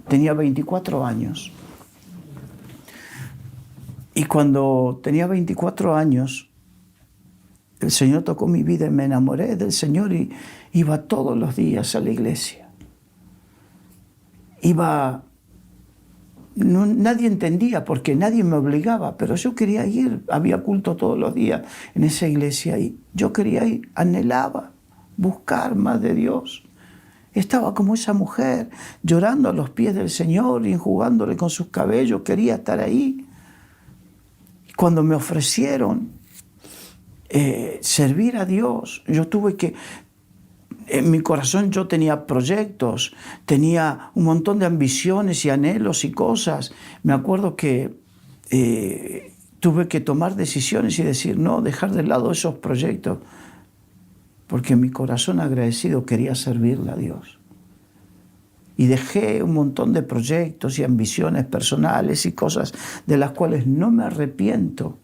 S2: tenía 24 años. Y cuando tenía 24 años, el Señor tocó mi vida y me enamoré del Señor y iba todos los días a la iglesia. Nadie entendía porque nadie me obligaba, pero yo quería ir. Había culto todos los días en esa iglesia y yo quería ir, anhelaba buscar más de Dios. Estaba como esa mujer llorando a los pies del Señor y enjugándole con sus cabellos, quería estar ahí. Cuando me ofrecieron servir a Dios, yo tuve que, en mi corazón yo tenía proyectos, tenía un montón de ambiciones y anhelos y cosas. Me acuerdo que tuve que tomar decisiones y decir, no, dejar de lado esos proyectos, porque mi corazón agradecido quería servirle a Dios. Y dejé un montón de proyectos y ambiciones personales y cosas de las cuales no me arrepiento.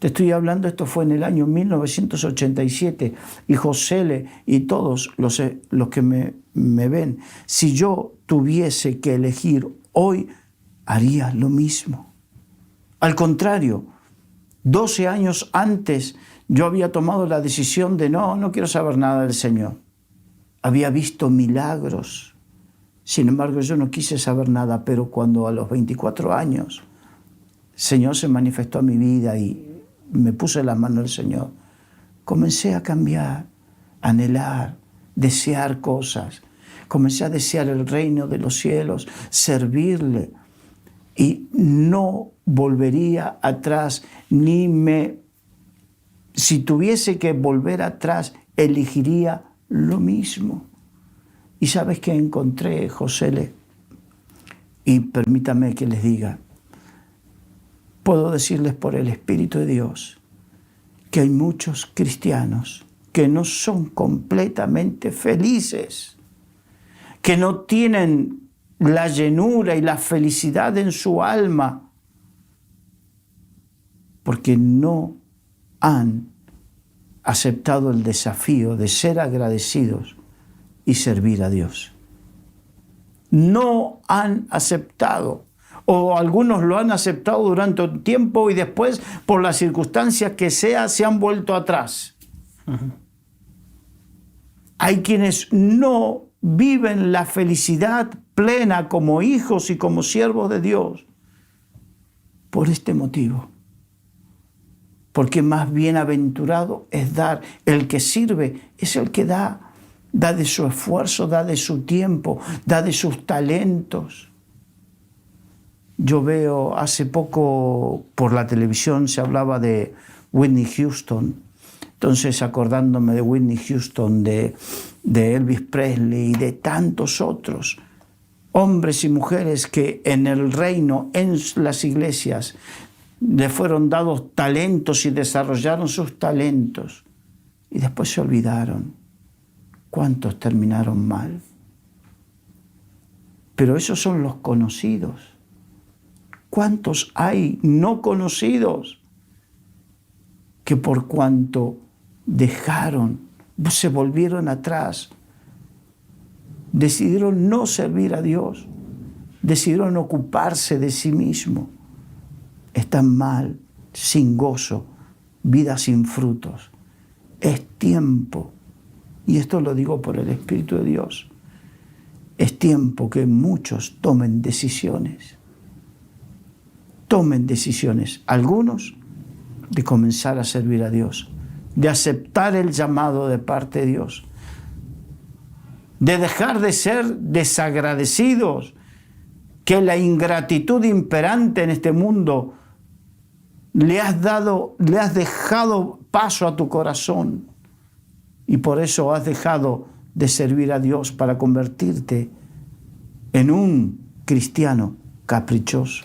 S2: Te estoy hablando, esto fue en el año 1987, y José y todos los que me ven, si yo tuviese que elegir hoy, haría lo mismo. Al contrario, 12 años antes Yo había tomado la decisión de no quiero saber nada del Señor. Había visto milagros. Sin embargo, yo no quise saber nada, pero cuando a los 24 años el Señor se manifestó a mi vida y me puse en las manos del Señor, comencé a cambiar, a anhelar, desear cosas. Comencé a desear el reino de los cielos, servirle, y no volvería atrás, si tuviese que volver atrás, elegiría lo mismo. Y ¿sabes qué encontré, José? Y permítame que les diga, puedo decirles por el Espíritu de Dios que hay muchos cristianos que no son completamente felices, que no tienen la llenura y la felicidad en su alma, porque no han aceptado el desafío de ser agradecidos y servir a Dios. No han aceptado, o algunos lo han aceptado durante un tiempo y después, por las circunstancias que sea, se han vuelto atrás. Hay quienes no viven la felicidad plena como hijos y como siervos de Dios por este motivo. Porque más bienaventurado es dar. El que sirve es el que da de su esfuerzo, da de su tiempo, da de sus talentos. Yo veo hace poco por la televisión se hablaba de Whitney Houston. Entonces, acordándome de Whitney Houston, de Elvis Presley y de tantos otros hombres y mujeres que en el reino, en las iglesias, le fueron dados talentos y desarrollaron sus talentos y después se olvidaron. ¿Cuántos terminaron mal? Pero esos son los conocidos. ¿Cuántos hay no conocidos que por cuanto dejaron, se volvieron atrás, decidieron no servir a Dios, decidieron ocuparse de sí mismos, están mal, sin gozo, vida sin frutos? Es tiempo, y esto lo digo por el Espíritu de Dios, es tiempo que muchos tomen decisiones, algunos de comenzar a servir a Dios, de aceptar el llamado de parte de Dios, de dejar de ser desagradecidos, que la ingratitud imperante en este mundo le has dejado paso a tu corazón y por eso has dejado de servir a Dios para convertirte en un cristiano caprichoso.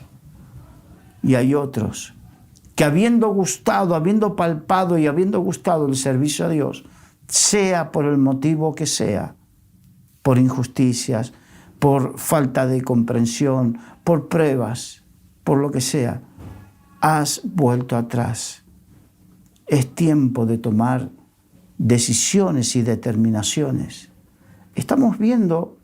S2: Y hay otros que habiendo gustado, habiendo palpado y habiendo gustado el servicio a Dios, sea por el motivo que sea, por injusticias, por falta de comprensión, por pruebas, por lo que sea, has vuelto atrás. Es tiempo de tomar decisiones y determinaciones. Estamos viendo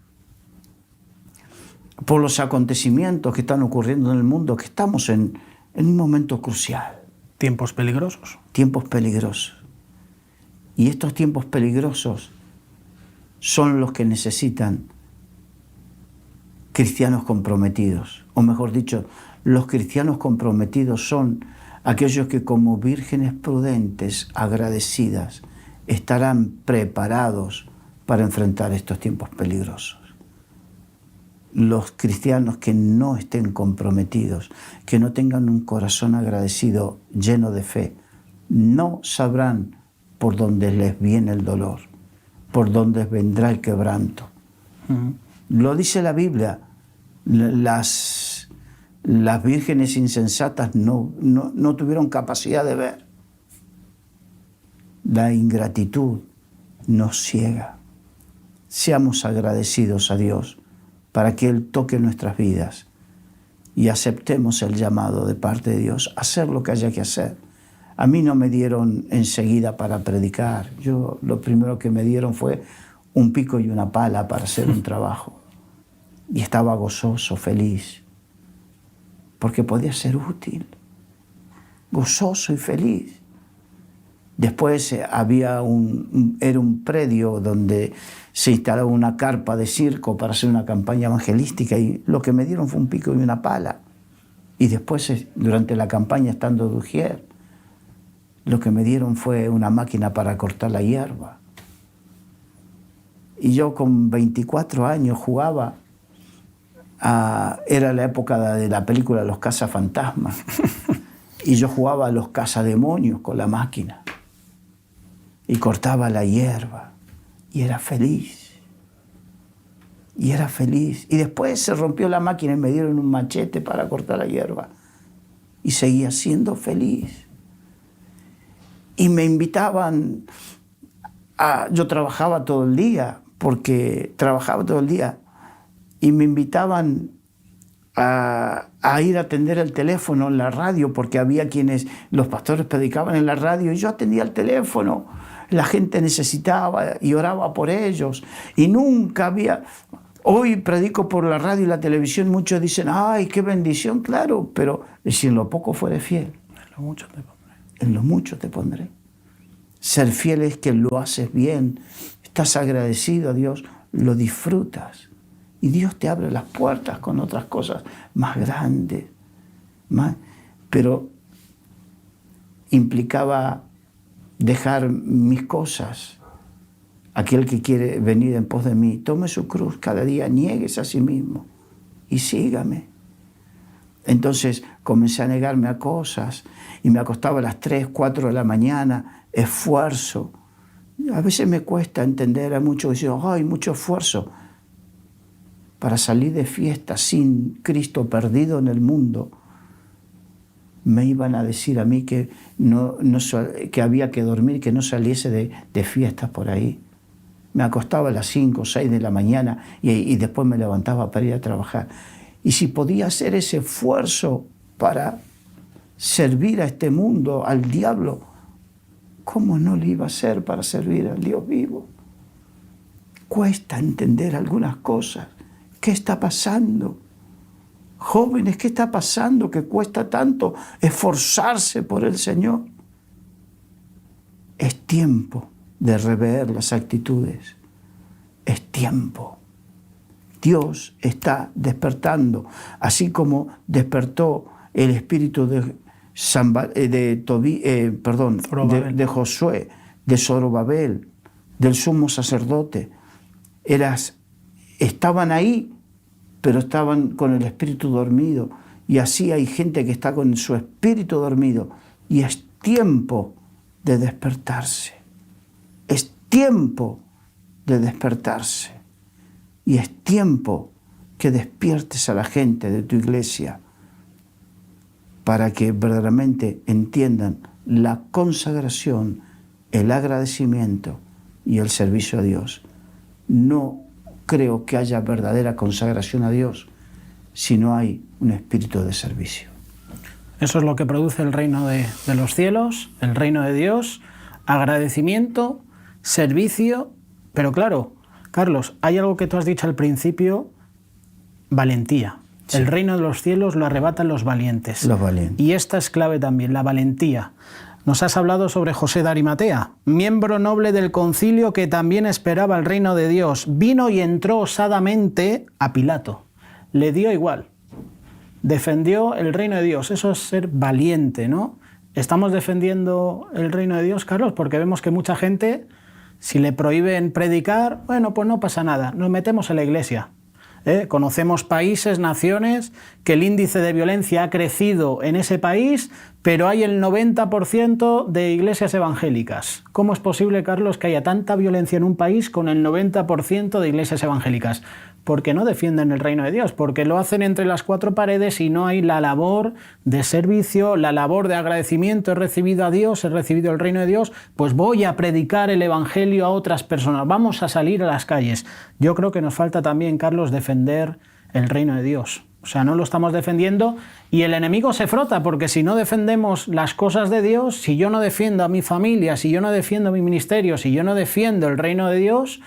S2: por los acontecimientos que están ocurriendo en el mundo que estamos en un momento crucial.
S1: Tiempos peligrosos.
S2: Tiempos peligrosos. Y estos tiempos peligrosos son los que necesitan cristianos comprometidos. O mejor dicho, los cristianos comprometidos son aquellos que como vírgenes prudentes, agradecidas, estarán preparados para enfrentar estos tiempos peligrosos. Los cristianos que no estén comprometidos, que no tengan un corazón agradecido, lleno de fe, no sabrán por dónde les viene el dolor, por dónde vendrá el quebranto. Lo dice la Biblia, las vírgenes insensatas no tuvieron capacidad de ver. La ingratitud nos ciega. Seamos agradecidos a Dios para que Él toque nuestras vidas y aceptemos el llamado de parte de Dios, hacer lo que haya que hacer. A mí no me dieron enseguida para predicar. Lo primero que me dieron fue un pico y una pala para hacer un trabajo. Y estaba gozoso, feliz, porque podía ser útil, gozoso y feliz. Después era un predio donde se instalaba una carpa de circo para hacer una campaña evangelística, y lo que me dieron fue un pico y una pala. Y después, durante la campaña, estando de ujier, lo que me dieron fue una máquina para cortar la hierba. Y yo con 24 años jugaba, era la época de la película Los cazafantasmas, y yo jugaba a los cazademonios con la máquina. Y cortaba la hierba, y era feliz. Y era feliz. Y después se rompió la máquina y me dieron un machete para cortar la hierba. Y seguía siendo feliz. Y me invitaban yo trabajaba todo el día, y me invitaban a ir a atender el teléfono en la radio, porque había los pastores predicaban en la radio, y yo atendía el teléfono. La gente necesitaba y oraba por ellos. Y nunca había... Hoy predico por la radio y la televisión, muchos dicen, ¡ay, qué bendición! Claro, pero si en lo poco fueres fiel,
S1: en lo mucho te pondré.
S2: En lo mucho te pondré. Ser fiel es que lo haces bien, estás agradecido a Dios, lo disfrutas. Y Dios te abre las puertas con otras cosas más grandes. Pero implicaba dejar mis cosas. Aquel que quiere venir en pos de mí, tome su cruz cada día, niéguese a sí mismo y sígame. Entonces comencé a negarme a cosas y me acostaba a las 3, 4 de la mañana, esfuerzo. A veces me cuesta entender, a muchos que dicen, ¡ay, mucho esfuerzo! Para salir de fiesta sin Cristo, perdido en el mundo, me iban a decir a mí que había que dormir, que no saliese de fiestas por ahí. Me acostaba a las 5 o 6 de la mañana y después me levantaba para ir a trabajar. Y si podía hacer ese esfuerzo para servir a este mundo, al diablo, ¿cómo no lo iba a hacer para servir al Dios vivo? Cuesta entender algunas cosas. ¿Qué está pasando? Jóvenes, ¿qué está pasando que cuesta tanto esforzarse por el Señor? Es tiempo de rever las actitudes. Es tiempo. Dios está despertando, así como despertó el espíritu de Josué, de Zorobabel, del sumo sacerdote. Estaban ahí, pero estaban con el espíritu dormido. Y así hay gente que está con su espíritu dormido. Y es tiempo de despertarse. Es tiempo de despertarse. Y es tiempo que despiertes a la gente de tu iglesia para que verdaderamente entiendan la consagración, el agradecimiento y el servicio a Dios. No creo que haya verdadera consagración a Dios si no hay un espíritu de servicio.
S1: Eso es lo que produce el reino de los cielos, el reino de Dios, agradecimiento, servicio, pero claro, Carlos, hay algo que tú has dicho al principio, valentía. Sí. El reino de los cielos lo arrebatan los valientes.
S2: Los valientes.
S1: Y esta es clave también, la valentía. Nos has hablado sobre José de Arimatea, miembro noble del concilio que también esperaba el reino de Dios. Vino y entró osadamente a Pilato. Le dio igual. Defendió el reino de Dios. Eso es ser valiente, ¿no? ¿Estamos defendiendo el reino de Dios, Carlos? Porque vemos que mucha gente, si le prohíben predicar, bueno, pues no pasa nada, nos metemos en la iglesia. Conocemos países, naciones, que el índice de violencia ha crecido en ese país, pero hay el 90% de iglesias evangélicas. ¿Cómo es posible, Carlos, que haya tanta violencia en un país con el 90% de iglesias evangélicas? Porque no defienden el reino de Dios, porque lo hacen entre las cuatro paredes y no hay la labor de servicio, la labor de agradecimiento. He recibido a Dios, he recibido el reino de Dios, pues voy a predicar el evangelio a otras personas, vamos a salir a las calles. Yo creo que nos falta también, Carlos, defender el reino de Dios. O sea, no lo estamos defendiendo y el enemigo se frota, porque si no defendemos las cosas de Dios, si yo no defiendo a mi familia, si yo no defiendo mi ministerio, si yo no defiendo el reino de Dios,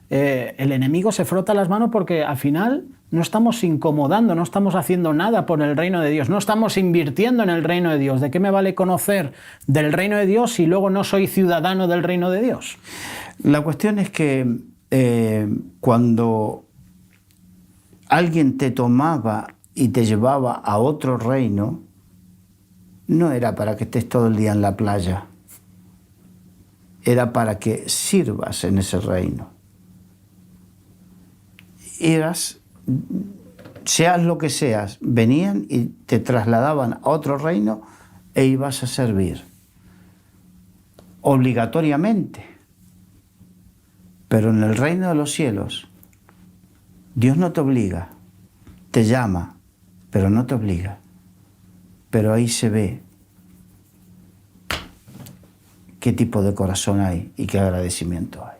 S1: el enemigo se frota las manos porque al final no estamos incomodando, no estamos haciendo nada por el reino de Dios, no estamos invirtiendo en el reino de Dios. ¿De qué me vale conocer del reino de Dios si luego no soy ciudadano del reino de Dios?
S2: La cuestión es que cuando alguien te tomaba y te llevaba a otro reino, no era para que estés todo el día en la playa, era para que sirvas en ese reino. Seas lo que seas, venían y te trasladaban a otro reino e ibas a servir, obligatoriamente. Pero en el reino de los cielos, Dios no te obliga, te llama, pero no te obliga. Pero ahí se ve qué tipo de corazón hay y qué agradecimiento hay.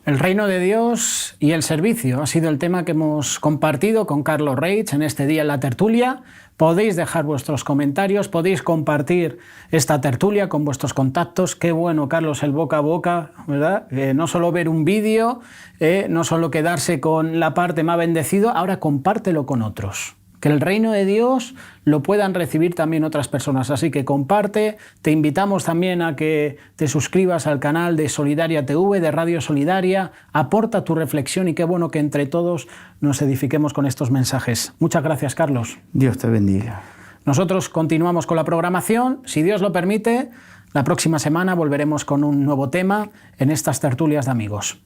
S1: El reino de Dios y el servicio ha sido el tema que hemos compartido con Carlos Reich en este día en la tertulia. Podéis dejar vuestros comentarios, podéis compartir esta tertulia con vuestros contactos. Qué bueno, Carlos, el boca a boca, ¿verdad? No solo ver un vídeo, no solo quedarse con la parte más bendecido, ahora compártelo con otros. Que el reino de Dios lo puedan recibir también otras personas. Así que comparte, te invitamos también a que te suscribas al canal de Solidaria TV, de Radio Solidaria, aporta tu reflexión y qué bueno que entre todos nos edifiquemos con estos mensajes. Muchas gracias, Carlos.
S2: Dios te bendiga.
S1: Nosotros continuamos con la programación. Si Dios lo permite, la próxima semana volveremos con un nuevo tema en estas tertulias de amigos.